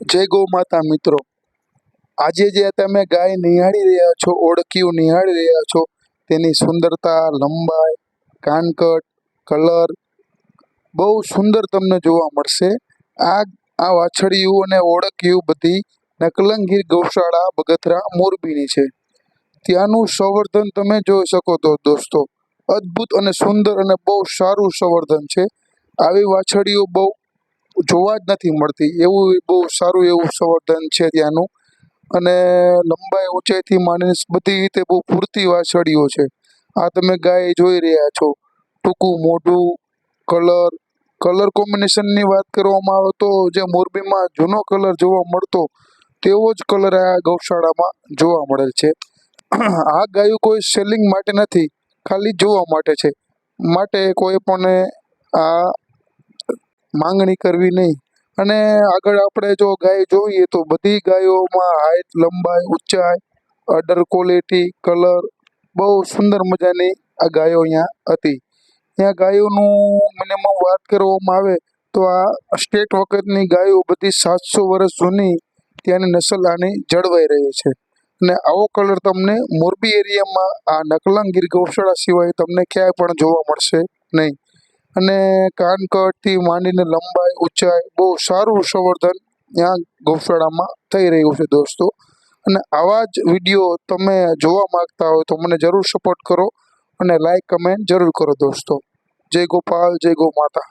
જય ગૌ માતા મિત્રો, આજે જે તમે ગાય નિહાળી રહ્યા છો, ઓળખીયું નિહાળી રહ્યા છો, તેની સુંદરતા, લંબાઈ, કાનકટ, કલર બહુ સુંદર તમને જોવા મળશે. આ આ વાછડિયું અને ઓળખિયું બધી નકલંગીર ગૌશાળા બગથરા મોરબીની છે. ત્યાંનું સંવર્ધન તમે જોઈ શકો તો દોસ્તો, અદ્ભુત અને સુંદર અને બહુ સારું સંવર્ધન છે. આવી વાછડીઓ બહુ જોવા જ નથી મળતી, એવું બહુ સારું એવું સંવર્ધન છે ત્યાંનું. અને લંબાઈ ઊંચાઈથી માંડીને બધી રીતે બહુ પૂરતી વાછડીઓ છે. આ તમે ગાય જોઈ રહ્યા છો, ટૂંકું મોઢું, કલર કોમ્બિનેશનની વાત કરવામાં આવે તો જે મોરબીમાં જૂનો કલર જોવા મળતો તેવો જ કલર આ ગૌશાળામાં જોવા મળેલ છે. આ ગાયો કોઈ સેલિંગ માટે નથી, ખાલી જોવા માટે છે. માટે કોઈ પણ આ માંગણી કરવી નહીં. અને આગળ આપણે જો ગાય જોઈએ તો બધી ગાયોમાં હાઈટ, લંબાઈ, ઊંચાઈ, અડર ક્વોલિટી, કલર બહુ સુંદર મજાની આ ગાયો અહીંયા હતી. ત્યાં ગાયોનું મિનિમમ વાત કરવામાં આવે તો આ સ્ટેટ વખતની ગાયો બધી 700 વર્ષ જૂની ત્યાંની નસલ આની જળવાઈ રહી છે. અને આવો કલર તમને મોરબી એરિયામાં આ નકલંગીર ગૌશાળા સિવાય તમને ક્યાંય પણ જોવા મળશે નહીં. અને કાનકટથી માંડીને લંબાઈ, ઊંચાઈ બહુ સારું સંવર્ધન ત્યાં ગૌશાળામાં થઈ રહ્યું છે દોસ્તો. અને આવા જ વિડીયો તમે જોવા માંગતા હોય તો મને જરૂર સપોર્ટ કરો અને લાઈક કમેન્ટ જરૂર કરો દોસ્તો. જય ગોપાલ, જય ગૌ માતા.